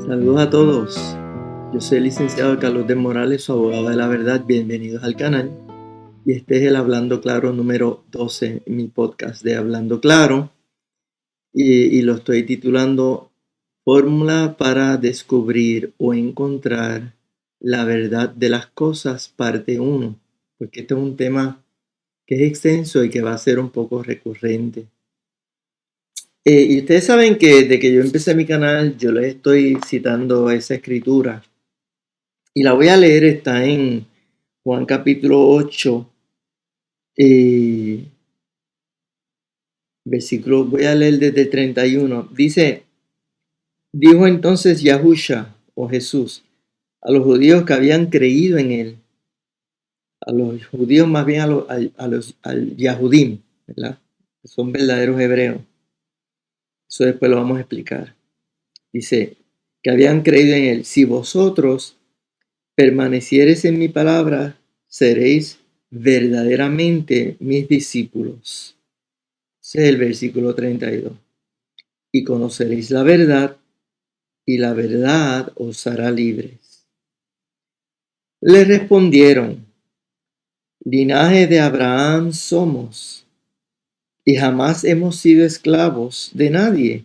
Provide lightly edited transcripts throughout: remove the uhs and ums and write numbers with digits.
Saludos a todos. Yo soy el licenciado Carlos de Morales, su abogado de la verdad. Bienvenidos al canal. Y este es el Hablando Claro número 12, mi podcast de Hablando Claro. Y lo estoy titulando Fórmula para descubrir o encontrar la verdad de las cosas, parte 1. Porque este es un tema que es extenso y que va a ser un poco recurrente. Y ustedes saben que desde que yo empecé mi canal, yo les estoy citando esa escritura. Y la voy a leer, está en Juan capítulo 8, versículo, voy a leer desde el 31. Dice, dijo entonces Yahusha, o Jesús, a los judíos que habían creído en él, a los judíos más bien al Yahudim, ¿verdad? Que son verdaderos hebreos. Eso después lo vamos a explicar. Dice, que habían creído en él, si vosotros permaneciereis en mi palabra, seréis verdaderamente mis discípulos. Ese es el versículo 32. Y conoceréis la verdad, y la verdad os hará libres. Le respondieron, linaje de Abraham somos, y jamás hemos sido esclavos de nadie.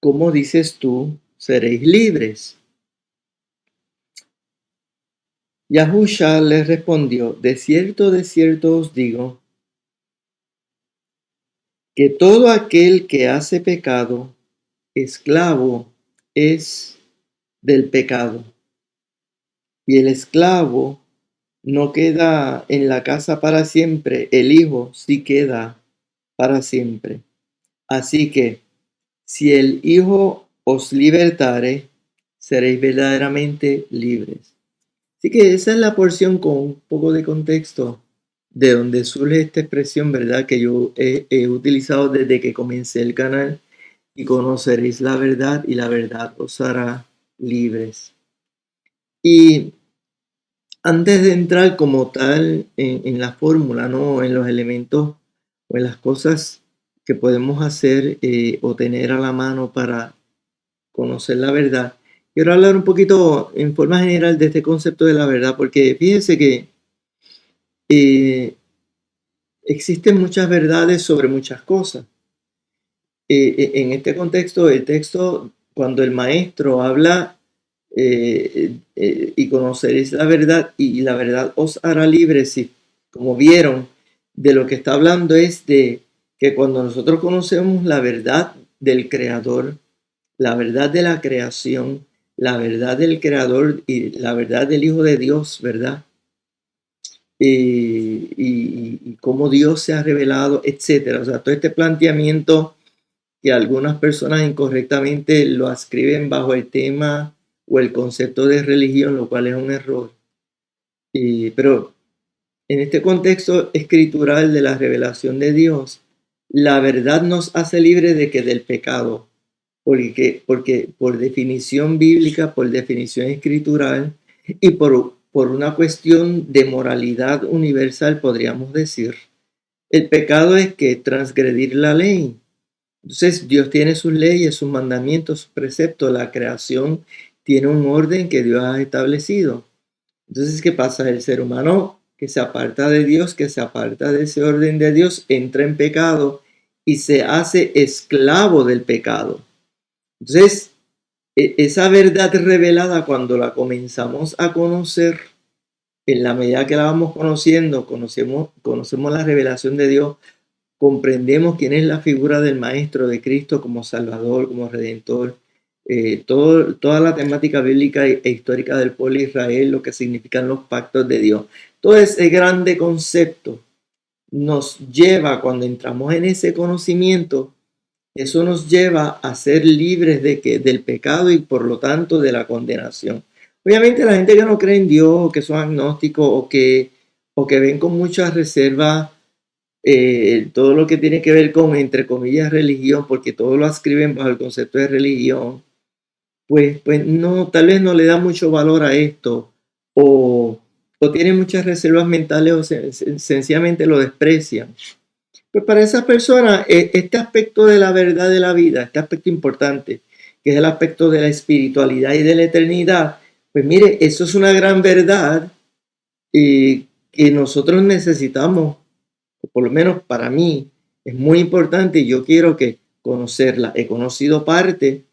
¿Cómo dices tú, seréis libres? Yahusha les respondió, de cierto os digo, que todo aquel que hace pecado, esclavo es del pecado. Y el esclavo no queda en la casa para siempre, el hijo sí queda para siempre. Así que, si el hijo os libertare, seréis verdaderamente libres. Así que esa es la porción con un poco de contexto de donde surge esta expresión, ¿verdad? Que yo he utilizado desde que comencé el canal. Y conoceréis la verdad, y la verdad os hará libres. Y antes de entrar como tal en la fórmula, ¿no? En los elementos o en las cosas que podemos hacer o tener a la mano para conocer la verdad, quiero hablar un poquito en forma general de este concepto de la verdad, porque fíjense que existen muchas verdades sobre muchas cosas. En este contexto, el texto, cuando el maestro habla y conoceréis la verdad y la verdad os hará libres, y como vieron, de lo que está hablando es de que cuando nosotros conocemos la verdad del Creador, la verdad de la creación, la verdad del Creador y la verdad del Hijo de Dios, ¿verdad? Y cómo Dios se ha revelado, etcétera. O sea, todo este planteamiento que algunas personas incorrectamente lo ascriben bajo el tema o el concepto de religión, lo cual es un error. Pero en este contexto escritural de la revelación de Dios, la verdad nos hace libres de que del pecado, porque por definición bíblica, por definición escritural y por una cuestión de moralidad universal, podríamos decir, el pecado es que transgredir la ley. Entonces Dios tiene sus leyes, sus mandamientos, sus preceptos. La creación tiene un orden que Dios ha establecido. Entonces, ¿qué pasa? El ser humano que se aparta de Dios, que se aparta de ese orden de Dios, entra en pecado y se hace esclavo del pecado. Entonces, esa verdad revelada, cuando la comenzamos a conocer, en la medida que la vamos conociendo, conocemos la revelación de Dios, comprendemos quién es la figura del Maestro, de Cristo como Salvador, como Redentor, toda la temática bíblica e histórica del pueblo de Israel, lo que significan los pactos de Dios. Todo ese grande concepto nos lleva, cuando entramos en ese conocimiento, eso nos lleva a ser libres del pecado y por lo tanto de la condenación. Obviamente la gente que no cree en Dios, o que son agnósticos, o que ven con mucha reserva todo lo que tiene que ver con, entre comillas, religión, porque todo lo ascriben bajo el concepto de religión, pues no, tal vez no le da mucho valor a esto, o tiene muchas reservas mentales, o sencillamente lo desprecian. Pues para esas personas, este aspecto de la verdad de la vida, este aspecto importante, que es el aspecto de la espiritualidad y de la eternidad, pues mire, eso es una gran verdad que nosotros necesitamos, o por lo menos para mí, es muy importante y yo quiero que conocerla. He conocido parte,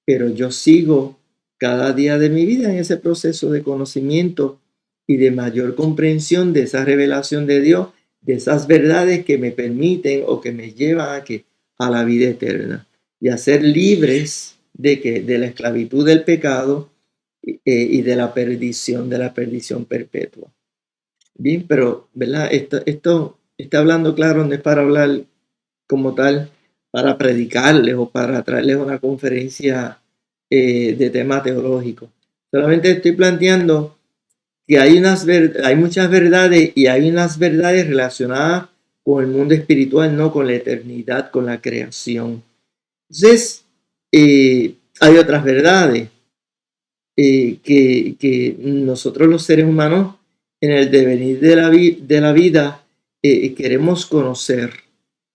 pero yo sigo cada día de mi vida en ese proceso de conocimiento y de mayor comprensión de esa revelación de Dios, de esas verdades que me permiten o que me llevan a la vida eterna y a ser libres de la esclavitud del pecado y de la perdición perpetua. Bien, pero, ¿verdad? Esto está hablando, claro, no es para hablar como tal, para predicarles o para traerles una conferencia de tema teológico. Solamente estoy planteando que hay muchas verdades y hay unas verdades relacionadas con el mundo espiritual, no con la eternidad, con la creación. Entonces, hay otras verdades que nosotros los seres humanos en el devenir de la vida queremos conocer.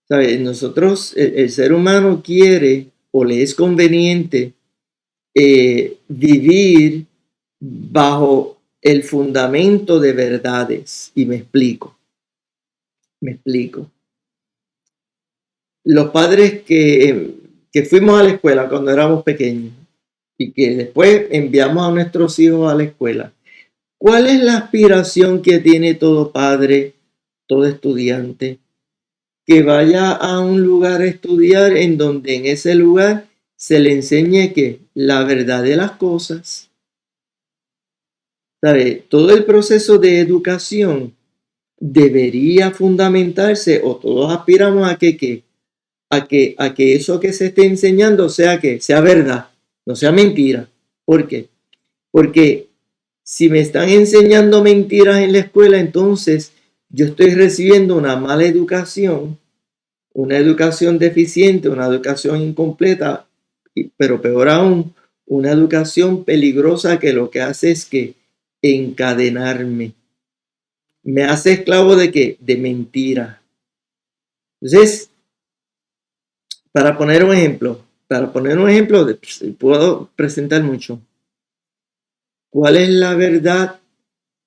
¿Sabe? Nosotros, el ser humano quiere o le es conveniente vivir bajo el fundamento de verdades. Y me explico. Los padres que fuimos a la escuela cuando éramos pequeños y que después enviamos a nuestros hijos a la escuela, ¿cuál es la aspiración que tiene todo padre, todo estudiante? Que vaya a un lugar a estudiar en donde en ese lugar se le enseñe que la verdad de las cosas. ¿Sabe? Todo el proceso de educación debería fundamentarse, o todos aspiramos a que eso que se esté enseñando sea verdad, no sea mentira. ¿Por qué? Porque si me están enseñando mentiras en la escuela, entonces yo estoy recibiendo una mala educación, una educación deficiente, una educación incompleta, pero peor aún, una educación peligrosa que lo que hace es que encadenarme. Me hace esclavo de qué? De mentira. Entonces, para poner un ejemplo, puedo presentar mucho. ¿Cuál es la verdad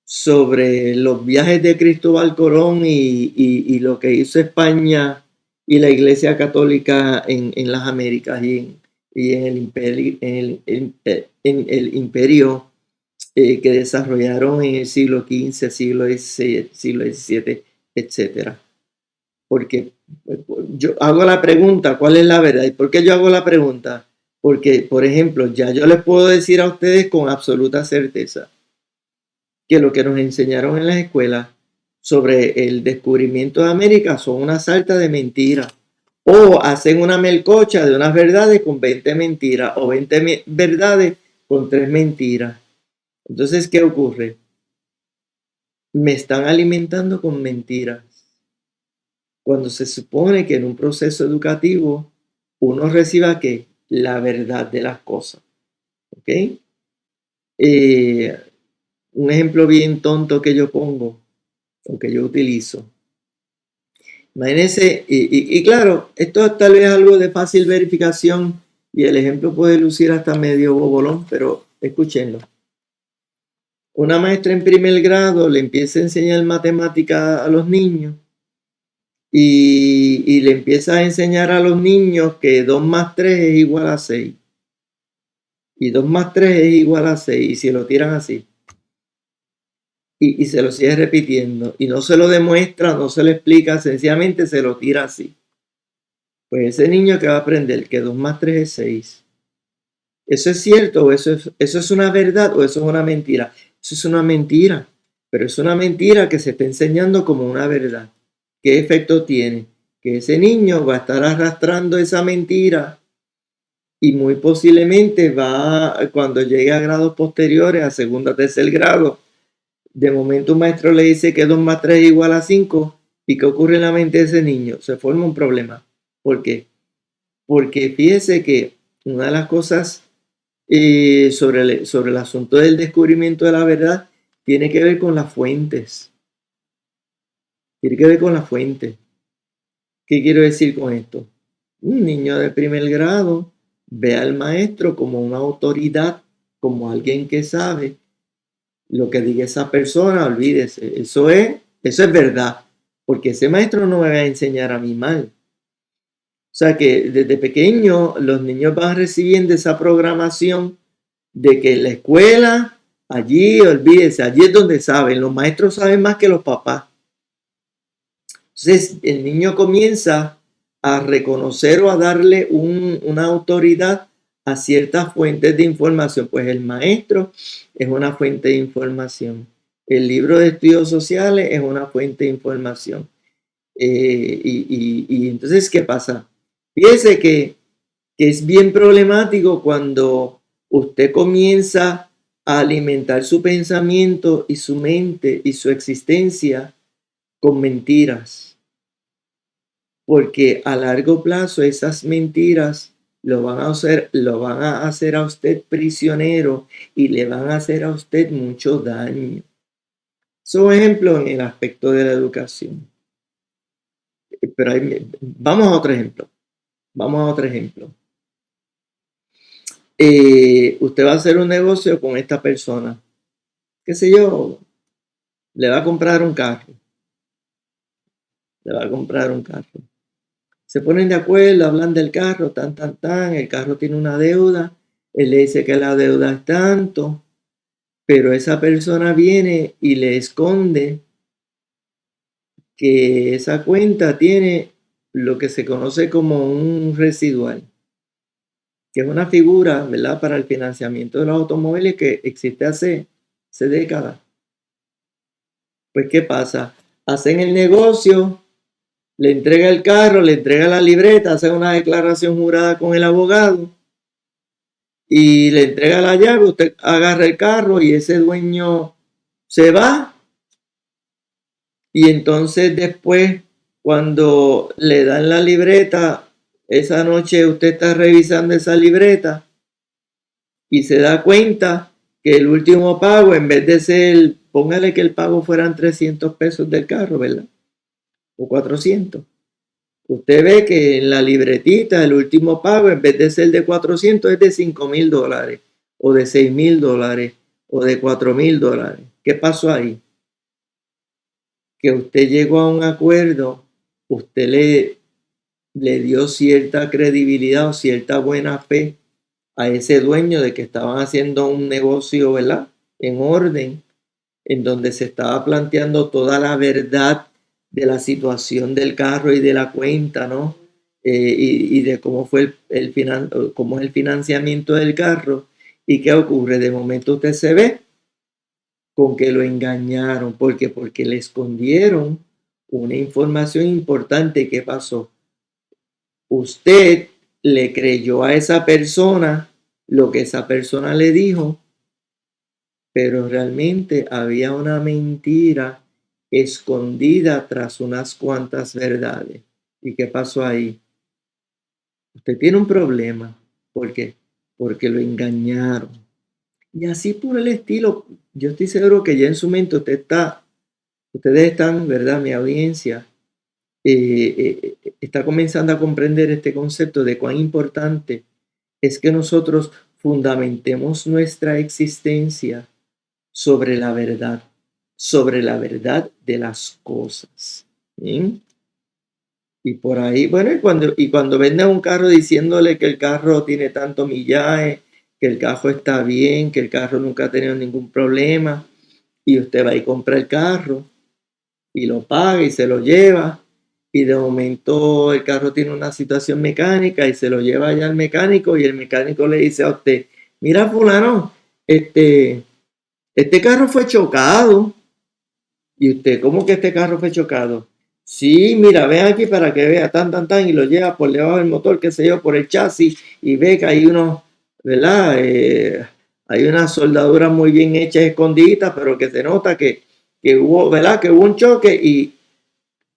sobre los viajes de Cristóbal Colón y lo que hizo España y la Iglesia Católica en las Américas y en el imperio que desarrollaron en el siglo XV, siglo XVI, siglo XVII, etcétera? Porque yo hago la pregunta, ¿cuál es la verdad? ¿Y por qué yo hago la pregunta? Porque, por ejemplo, ya yo les puedo decir a ustedes con absoluta certeza que lo que nos enseñaron en las escuelas sobre el descubrimiento de América son una sarta de mentiras. O hacen una melcocha de unas verdades con 20 mentiras o 20 verdades con 3 mentiras. Entonces, ¿qué ocurre? Me están alimentando con mentiras. Cuando se supone que en un proceso educativo uno reciba ¿qué? La verdad de las cosas. ¿Ok? Un ejemplo bien tonto que yo pongo o que yo utilizo. Imagínense, y claro, esto tal vez es algo de fácil verificación y el ejemplo puede lucir hasta medio bobolón, pero escúchenlo. Una maestra en primer grado le empieza a enseñar matemática a los niños y le empieza a enseñar a los niños que 2 más 3 es igual a 6. Y 2 más 3 es igual a 6 y si lo tiran así. Y se lo sigue repitiendo y no se lo demuestra, no se lo explica, sencillamente se lo tira así. Pues ese niño que va a aprender que 2 más 3 es 6. ¿Eso es cierto o eso es una verdad o eso es una mentira? Eso es una mentira, pero es una mentira que se está enseñando como una verdad. ¿Qué efecto tiene? Que ese niño va a estar arrastrando esa mentira y muy posiblemente cuando llegue a grados posteriores, a segundo o tercer grado, de momento un maestro le dice que 2 más 3 es igual a 5. ¿Y qué ocurre en la mente de ese niño? Se forma un problema. ¿Por qué? Porque fíjese que una de las cosas sobre el asunto del descubrimiento de la verdad tiene que ver con las fuentes. Tiene que ver con las fuentes. ¿Qué quiero decir con esto? Un niño de primer grado ve al maestro como una autoridad, como alguien que sabe lo que diga esa persona, olvídese, eso es verdad, porque ese maestro no me va a enseñar a mí mal. O sea que desde pequeño los niños van recibiendo esa programación de que en la escuela, allí, olvídese, allí es donde saben, los maestros saben más que los papás. Entonces el niño comienza a reconocer o a darle una autoridad a ciertas fuentes de información. Pues el maestro es una fuente de información. El libro de estudios sociales es una fuente de información. Y entonces, ¿qué pasa? Fíjese que es bien problemático cuando usted comienza a alimentar su pensamiento y su mente y su existencia con mentiras, porque a largo plazo esas mentiras lo van a hacer a usted prisionero y le van a hacer a usted mucho daño. Son ejemplos en el aspecto de la educación. Pero vamos a otro ejemplo. Vamos a otro ejemplo. Usted va a hacer un negocio con esta persona. Qué sé yo, le va a comprar un carro. Le va a comprar un carro. Se ponen de acuerdo, hablan del carro, tan, el carro tiene una deuda, él le dice que la deuda es tanto, pero esa persona viene y le esconde que esa cuenta tiene lo que se conoce como un residual, que es una figura, ¿verdad?, para el financiamiento de los automóviles que existe hace décadas. Pues, ¿qué pasa? Hacen el negocio, le entrega el carro, le entrega la libreta, hace una declaración jurada con el abogado y le entrega la llave, usted agarra el carro y ese dueño se va y entonces después cuando le dan la libreta, esa noche usted está revisando esa libreta y se da cuenta que el último pago, en vez de ser, póngale que el pago fueran 300 pesos del carro, ¿verdad? O 400. Usted ve que en la libretita el último pago, en vez de ser de 400, es de $5,000, o de $6,000, o de $4,000. ¿Qué pasó ahí? Que usted llegó a un acuerdo, usted le dio cierta credibilidad o cierta buena fe a ese dueño de que estaban haciendo un negocio, ¿verdad?, en orden, en donde se estaba planteando toda la verdad de la situación del carro y de la cuenta, ¿no? Y de cómo fue cómo es el financiamiento del carro. ¿Y qué ocurre? De momento usted se ve con que lo engañaron. ¿Por qué? Porque le escondieron una información importante. ¿Qué pasó? Usted le creyó a esa persona lo que esa persona le dijo, pero realmente había una mentira escondida tras unas cuantas verdades. ¿Y qué pasó ahí? Usted tiene un problema. ¿Por qué? Porque lo engañaron. Y así por el estilo, yo estoy seguro que ya en su mente ustedes están, ¿verdad? Mi audiencia está comenzando a comprender este concepto de cuán importante es que nosotros fundamentemos nuestra existencia sobre la verdad de las cosas. ¿Bien? Y por ahí, bueno, y cuando venden un carro diciéndole que el carro tiene tanto millaje, que el carro está bien, que el carro nunca ha tenido ningún problema, y usted va y compra el carro y lo paga y se lo lleva, y de momento el carro tiene una situación mecánica y se lo lleva allá al mecánico y el mecánico le dice a usted, mira fulano, este carro fue chocado. Y usted, ¿cómo que este carro fue chocado? Sí, mira, ven aquí para que vea, y lo lleva por debajo del motor, qué sé yo, por el chasis, y ve que hay unos, ¿verdad? Hay unas soldaduras muy bien hechas, escondidas, pero que se nota que hubo, ¿verdad? Que hubo un choque y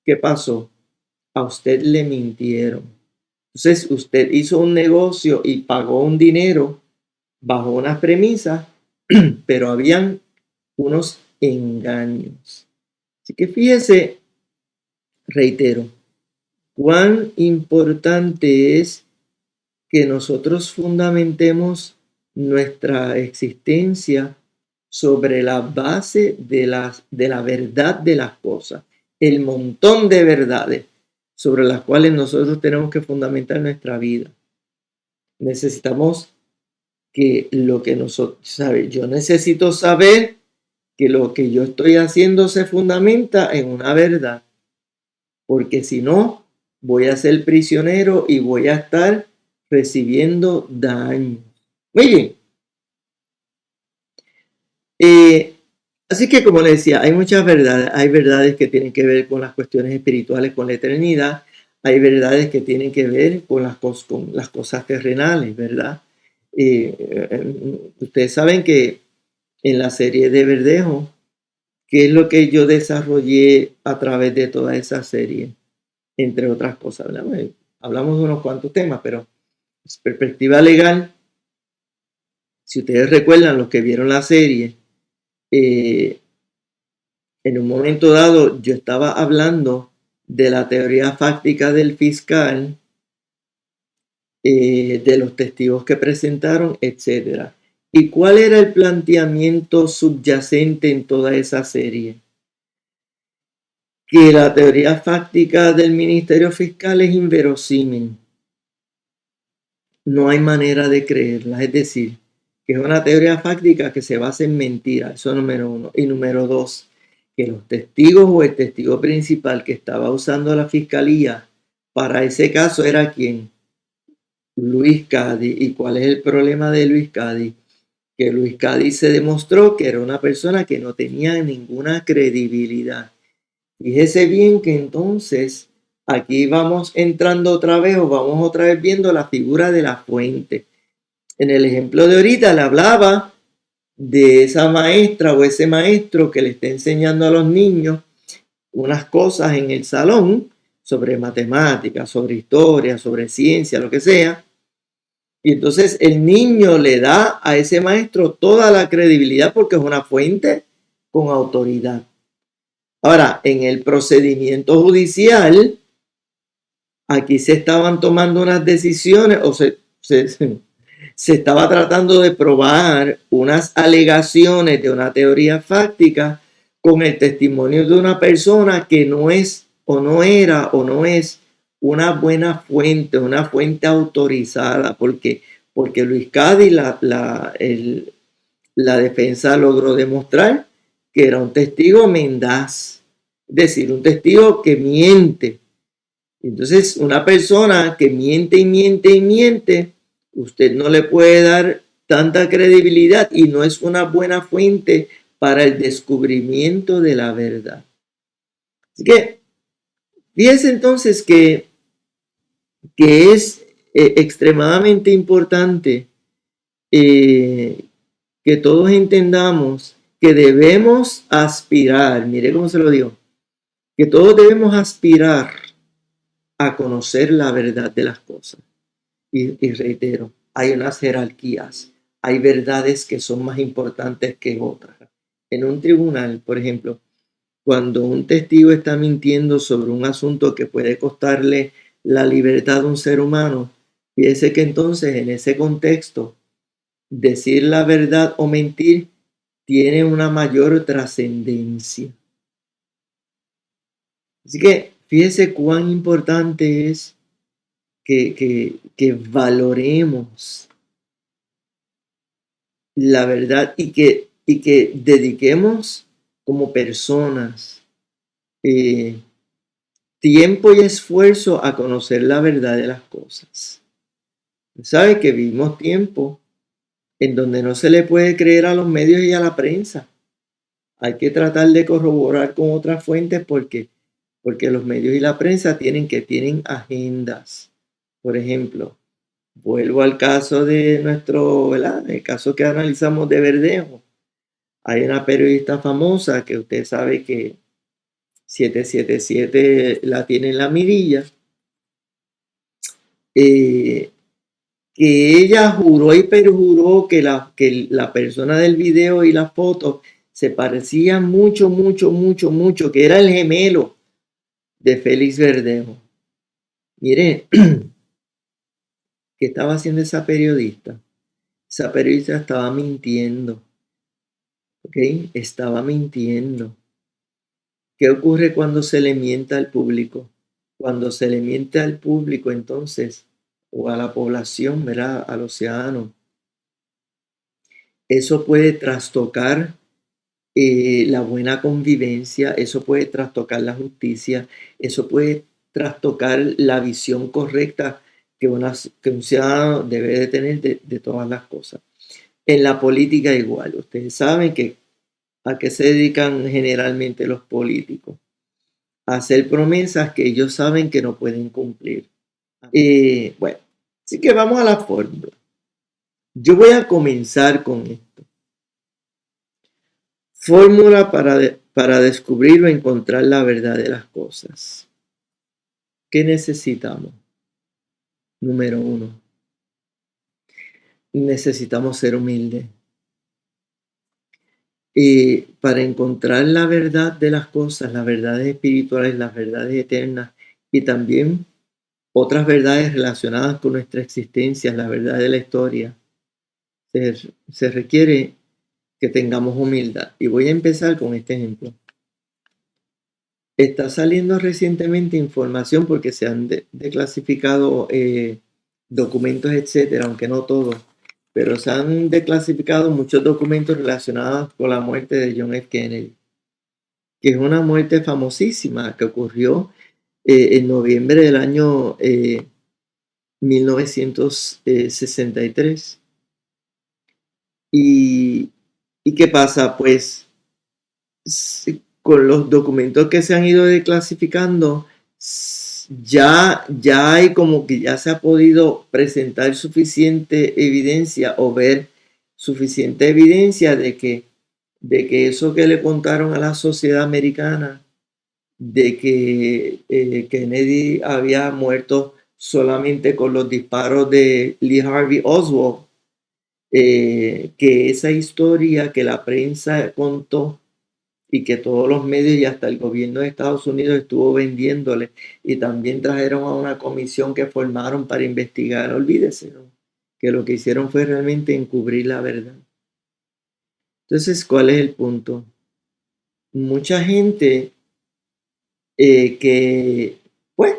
¿qué pasó? A usted le mintieron. Entonces, usted hizo un negocio y pagó un dinero bajo unas premisas, pero habían unos engaños. Así que fíjese, reitero, cuán importante es que nosotros fundamentemos nuestra existencia sobre la base de la verdad de las cosas, el montón de verdades sobre las cuales nosotros tenemos que fundamentar nuestra vida. Necesitamos que lo que nosotros, ¿sabe? Yo necesito saber que lo que yo estoy haciendo se fundamenta en una verdad, porque si no, voy a ser prisionero y voy a estar recibiendo daño. Muy bien. Así que, como les decía, hay muchas verdades. Hay verdades que tienen que ver con las cuestiones espirituales, con la eternidad. Hay verdades que tienen que ver con las cosas terrenales, ¿verdad? Ustedes saben que en la serie de Verdejo, ¿qué es lo que yo desarrollé a través de toda esa serie? Entre otras cosas, ¿verdad? Bueno, hablamos de unos cuantos temas, pero perspectiva legal, si ustedes recuerdan los que vieron la serie, en un momento dado yo estaba hablando de la teoría fáctica del fiscal, de los testigos que presentaron, etcétera. ¿Y cuál era el planteamiento subyacente en toda esa serie? Que la teoría fáctica del Ministerio Fiscal es inverosímil. No hay manera de creerla, es decir, que es una teoría fáctica que se basa en mentiras, eso número uno. Y número dos, que los testigos o el testigo principal que estaba usando la fiscalía para ese caso era ¿quién? Luis Cady. ¿Y cuál es el problema de Luis Cady? Que Luis Cady se demostró que era una persona que no tenía ninguna credibilidad. Fíjese bien que entonces aquí vamos entrando otra vez o vamos otra vez viendo la figura de la fuente. En el ejemplo de ahorita le hablaba de esa maestra o ese maestro que le está enseñando a los niños unas cosas en el salón sobre matemáticas, sobre historia, sobre ciencia, lo que sea. Y entonces el niño le da a ese maestro toda la credibilidad porque es una fuente con autoridad. Ahora, en el procedimiento judicial, aquí se estaban tomando unas decisiones o se estaba tratando de probar unas alegaciones de una teoría fáctica con el testimonio de una persona que no es o no era o no es una buena fuente, una fuente autorizada, porque Luis Cady, la defensa logró demostrar que era un testigo mendaz, es decir, un testigo que miente. Entonces, una persona que miente y miente y miente, usted no le puede dar tanta credibilidad y no es una buena fuente para el descubrimiento de la verdad. Así que, fíjense entonces que es extremadamente importante que todos entendamos que debemos aspirar, mire cómo se lo digo, que todos debemos aspirar a conocer la verdad de las cosas. Y reitero, hay unas jerarquías, hay verdades que son más importantes que otras. En un tribunal, por ejemplo, cuando un testigo está mintiendo sobre un asunto que puede costarle la libertad de un ser humano, fíjese que entonces en ese contexto, decir la verdad o mentir tiene una mayor trascendencia. Así que fíjese cuán importante es que valoremos la verdad y que dediquemos como personas tiempo y esfuerzo a conocer la verdad de las cosas. ¿Sabe que vivimos tiempo en donde no se le puede creer a los medios y a la prensa? Hay que tratar de corroborar con otras fuentes porque los medios y la prensa tienen agendas. Por ejemplo, vuelvo al caso de ¿verdad? El caso que analizamos de Verdejo. Hay una periodista famosa que usted sabe que 777 la tiene en la mirilla, que ella juró y perjuró que la persona del video y la foto se parecían mucho, que era el gemelo de Félix Verdejo. Mire, ¿Qué estaba haciendo esa periodista? Esa periodista estaba mintiendo, ¿ok? Estaba mintiendo. ¿Qué ocurre cuando se le miente al público? Cuando se le miente al público, entonces, o a la población, ¿verdad? A los ciudadanos, eso puede trastocar la buena convivencia, eso puede trastocar la justicia, eso puede trastocar la visión correcta que un ciudadano debe de tener de todas las cosas. En la política igual, ustedes saben que a qué se dedican generalmente los políticos, a hacer promesas que ellos saben que no pueden cumplir. Bueno, así que vamos a la fórmula. Yo voy a comenzar con esto. Fórmula para descubrir o encontrar la verdad de las cosas. ¿Qué necesitamos? Número 1. Necesitamos ser humildes. Para encontrar la verdad de las cosas, las verdades espirituales, las verdades eternas y también otras verdades relacionadas con nuestra existencia, la verdad de la historia, se requiere que tengamos humildad. Y voy a empezar con este ejemplo. Está saliendo recientemente información porque se han declasificado documentos, etcétera, aunque no todos, pero se han declasificado muchos documentos relacionados con la muerte de John F. Kennedy, que es una muerte famosísima que ocurrió en noviembre del año 1963. ¿Y qué pasa? Pues con los documentos que se han ido declasificando, ya hay como que ya se ha podido presentar suficiente evidencia o ver suficiente evidencia de que eso que le contaron a la sociedad americana, de que Kennedy había muerto solamente con los disparos de Lee Harvey Oswald, que esa historia que la prensa contó y que todos los medios y hasta el gobierno de Estados Unidos estuvo vendiéndole, y también trajeron a una comisión que formaron para investigar, olvídese, ¿no? Que lo que hicieron fue realmente encubrir la verdad. Entonces, ¿cuál es el punto? Mucha gente pues,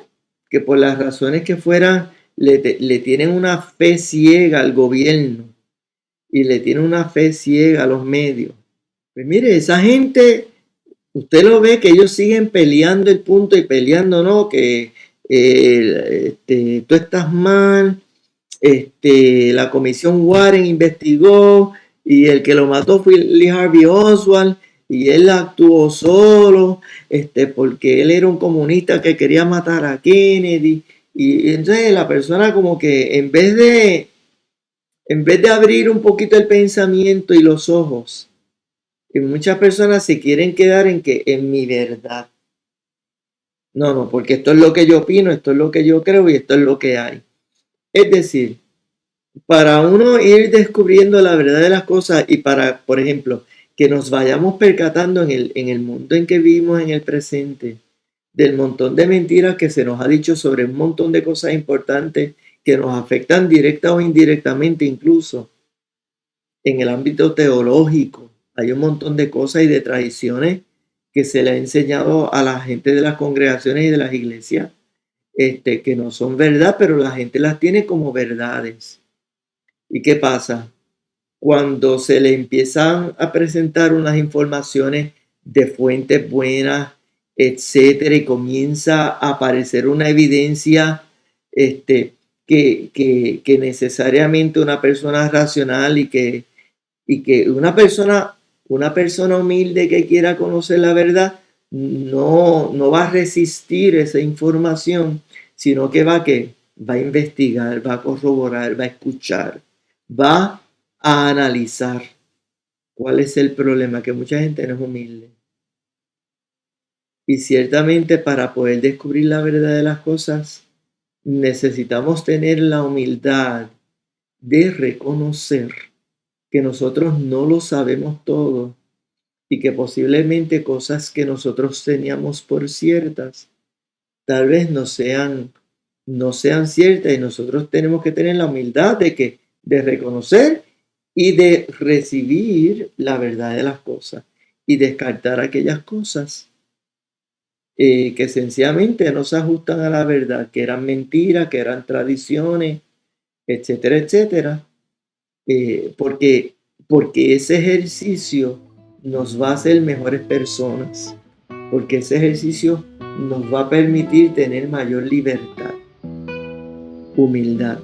que por las razones que fueran, le tienen una fe ciega al gobierno y le tienen una fe ciega a los medios. Pues mire, esa gente, usted lo ve que ellos siguen peleando el punto y peleando, ¿no? Que tú estás mal, la comisión Warren investigó y el que lo mató fue Lee Harvey Oswald y él actuó solo, porque él era un comunista que quería matar a Kennedy. Y entonces la persona como que en vez de abrir un poquito el pensamiento y los ojos, y muchas personas se quieren quedar en mi verdad. No, porque esto es lo que yo opino, esto es lo que yo creo y esto es lo que hay. Es decir, para uno ir descubriendo la verdad de las cosas y para, por ejemplo, que nos vayamos percatando en el mundo en que vivimos en el presente, del montón de mentiras que se nos ha dicho sobre un montón de cosas importantes que nos afectan directa o indirectamente, incluso en el ámbito teológico. Hay un montón de cosas y de tradiciones que se le ha enseñado a la gente de las congregaciones y de las iglesias, que no son verdad, pero la gente las tiene como verdades. ¿Y qué pasa? Cuando se le empiezan a presentar unas informaciones de fuentes buenas, etcétera, y comienza a aparecer una evidencia que necesariamente una persona racional y que una persona humilde que quiera conocer la verdad no va a resistir esa información, sino que va a investigar, va a corroborar, va a escuchar, va a analizar. ¿Cuál es el problema? Que mucha gente no es humilde. Y ciertamente para poder descubrir la verdad de las cosas, necesitamos tener la humildad de reconocer que nosotros no lo sabemos todo y que posiblemente cosas que nosotros teníamos por ciertas tal vez no sean no sean ciertas, y nosotros tenemos que tener la humildad de reconocer y de recibir la verdad de las cosas y descartar aquellas cosas que sencillamente no se ajustan a la verdad, que eran mentiras, que eran tradiciones, etcétera, etcétera, porque, porque ese ejercicio nos va a hacer mejores personas, porque ese ejercicio nos va a permitir tener mayor libertad, humildad.